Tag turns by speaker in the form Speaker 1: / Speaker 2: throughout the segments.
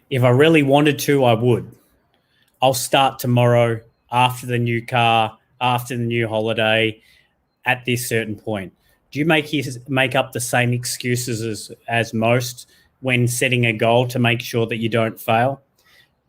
Speaker 1: If I really wanted to, I would. I'll start tomorrow after the new car, after the new holiday, at this certain point. Do you make up the same excuses as most when setting a goal to make sure that you don't fail?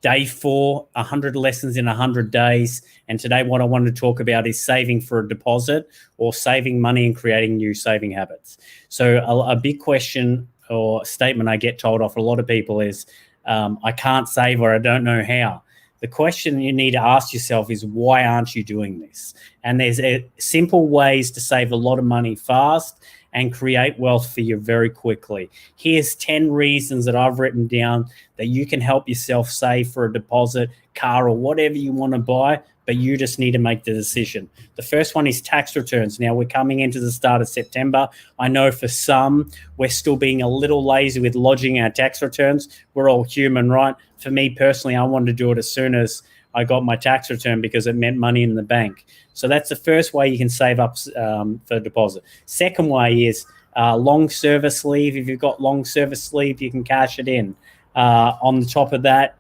Speaker 1: Day 4, 100 lessons in 100 days. And today, what I want to talk about is saving for a deposit or saving money and creating new saving habits. So, a big question or statement I get told off a lot of people is, I can't save or I don't know how. The question you need to ask yourself is, why aren't you doing this? And there's simple ways to save a lot of money fast and create wealth for you very quickly. Here's 10 reasons that I've written down that you can help yourself save for a deposit, car, or whatever you want to buy, but you just need to make the decision. The first one is tax returns. Now, we're coming into the start of September. I know for some, we're still being a little lazy with lodging our tax returns. We're all human, right? For me personally, I wanted to do it as soon as I got my tax return because it meant money in the bank. So that's the first way you can save up for a deposit. Second way is long service leave. If you've got long service leave, you can cash it in. On the top of that,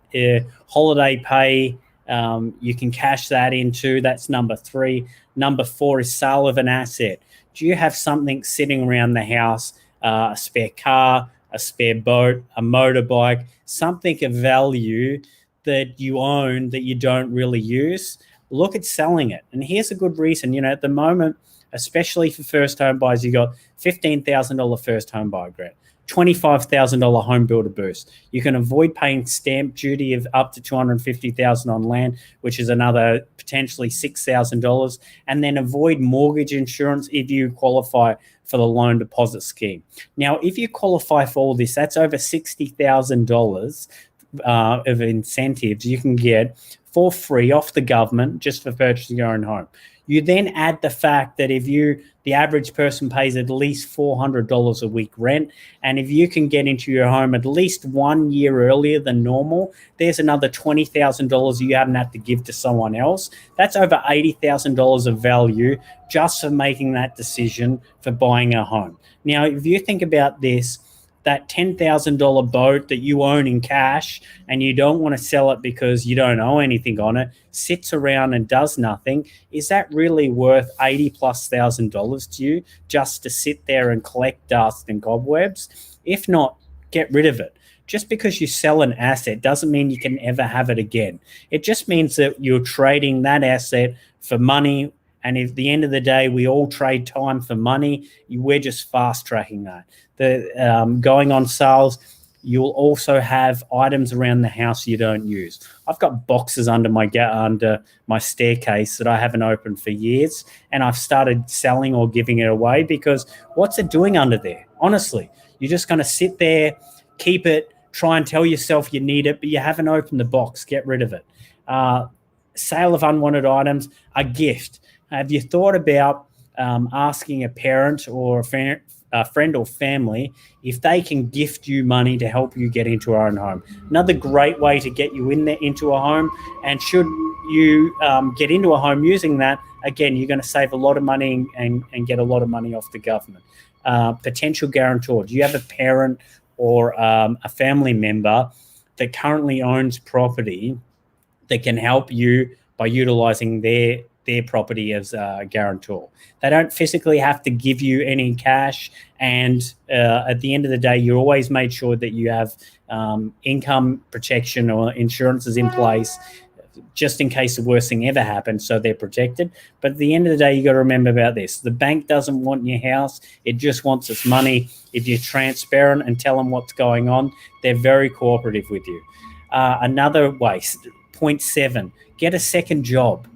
Speaker 1: holiday pay, you can cash that in too. That's number 3. Number 4 is sale of an asset. Do you have something sitting around the house, a spare car, a spare boat, a motorbike, something of value that you own that you don't really use? Look at selling it. And here's a good reason. At the moment, especially for first home buyers, you got $15,000 first home buyer grant, $25,000 home builder boost. You can avoid paying stamp duty of up to $250,000 on land, which is another potentially $6,000, and then avoid mortgage insurance if you qualify for the loan deposit scheme. Now, if you qualify for all this, that's over $60,000 of incentives you can get for free off the government just for purchasing your own home. You then add the fact that the average person pays at least $400 a week rent, and if you can get into your home at least 1 year earlier than normal, there's another $20,000 you haven't had to give to someone else. That's over $80,000 of value just for making that decision for buying a home. Now, if you think about this, that $10,000 boat that you own in cash and you don't want to sell it because you don't owe anything on it, sits around and does nothing, is that really worth $80,000+ to you just to sit there and collect dust and cobwebs? If not, get rid of it. Just because you sell an asset doesn't mean you can ever have it again. It just means that you're trading that asset for money. And at the end of the day, we all trade time for money. We're just fast tracking that. Going on sales, you'll also have items around the house you don't use. I've got boxes under my staircase that I haven't opened for years, and I've started selling or giving it away because what's it doing under there? Honestly, you're just going to sit there, keep it, try and tell yourself you need it, but you haven't opened the box. Get rid of it. Sale of unwanted items, a gift. Have you thought about asking a parent or a friend or family if they can gift you money to help you get into our own home? Another great way to get you into a home. And should you get into a home using that, again, you're going to save a lot of money and get a lot of money off the government. Potential guarantor. Do you have a parent or a family member that currently owns property that can help you by utilizing their property as a guarantor? They don't physically have to give you any cash, and at the end of the day, you always made sure that you have income protection or insurances in place just in case the worst thing ever happens, so they're protected. But at the end of the day, you got to remember about this. The bank doesn't want your house. It just wants its money. If you're transparent and tell them what's going on, they're very cooperative with you. Another way, point 7, get a second job.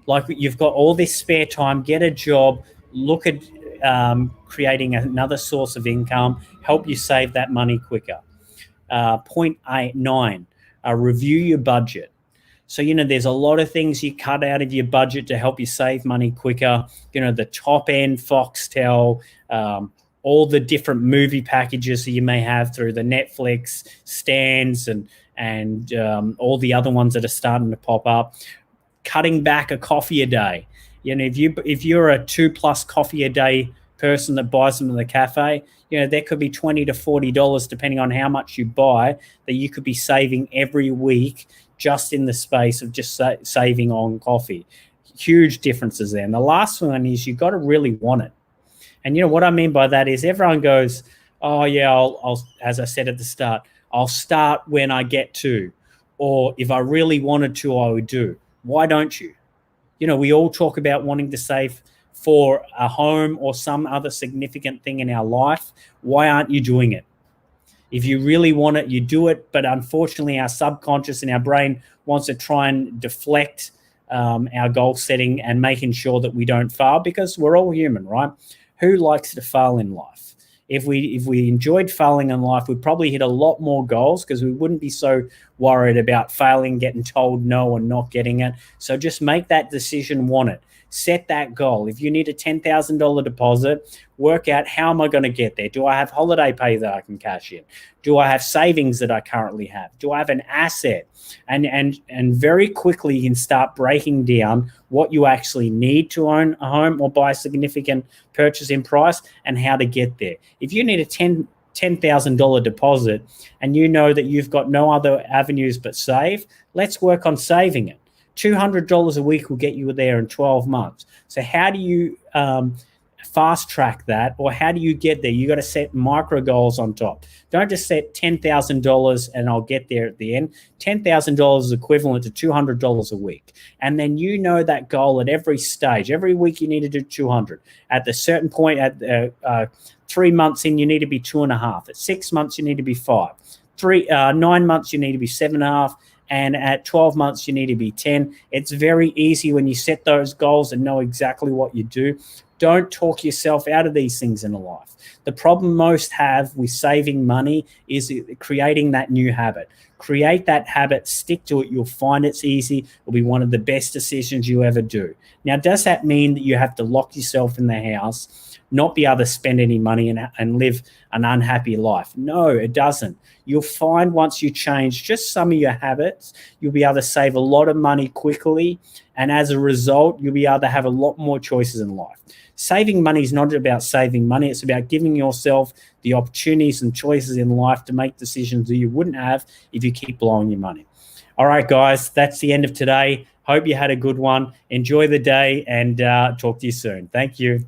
Speaker 1: Like, you've got all this spare time, get a job, look at creating another source of income, help you save that money quicker. Point 9, review your budget. So, there's a lot of things you cut out of your budget to help you save money quicker. The top end Foxtel, all the different movie packages that you may have through the Netflix stands and all the other ones that are starting to pop up. Cutting back a coffee a day. If you're a 2+ coffee a day person that buys them in the cafe, there could be $20 to $40 depending on how much you buy that you could be saving every week just in the space of just saving on coffee. Huge differences there. And the last one is you've got to really want it. And what I mean by that is everyone goes, oh yeah, I'll as I said at the start, I'll start when I get to, or if I really wanted to, I would do. Why don't you? We all talk about wanting to save for a home or some other significant thing in our life. Why aren't you doing it? If you really want it, you do it. But unfortunately, our subconscious and our brain wants to try and deflect our goal setting and making sure that we don't fail, because we're all human, right? Who likes to fail in life? If we enjoyed failing in life, we'd probably hit a lot more goals because we wouldn't be so worried about failing, getting told no and not getting it. So just make that decision, want it. Set that goal. If you need a $10,000 deposit, work out, how am I going to get there? Do I have holiday pay that I can cash in? Do I have savings that I currently have? Do I have an asset? And very quickly you can start breaking down what you actually need to own a home or buy a significant purchase in price and how to get there. If you need a $10,000 deposit and you know that you've got no other avenues but save, let's work on saving it. $200 a week will get you there in 12 months. So how do you fast track that, or how do you get there? You got to set micro goals on top. Don't just set $10,000 and I'll get there at the end. $10,000 is equivalent to $200 a week. And then that goal at every stage. Every week you need to do 200. At the certain point, at 3 months in, you need to be 2.5. At 6 months, you need to be 5. 9 months, you need to be 7.5. And at 12 months, you need to be 10. It's very easy when you set those goals and know exactly what you do. Don't talk yourself out of these things in life. The problem most have with saving money is creating that new habit. Create that habit, stick to it. You'll find it's easy. It'll be one of the best decisions you ever do. Now, does that mean that you have to lock yourself in the house, not be able to spend any money and live an unhappy life? No, it doesn't. You'll find once you change just some of your habits, you'll be able to save a lot of money quickly. And as a result, you'll be able to have a lot more choices in life. Saving money is not about saving money. It's about giving yourself the opportunities and choices in life to make decisions that you wouldn't have if you keep blowing your money. All right, guys, that's the end of today. Hope you had a good one. Enjoy the day and talk to you soon. Thank you.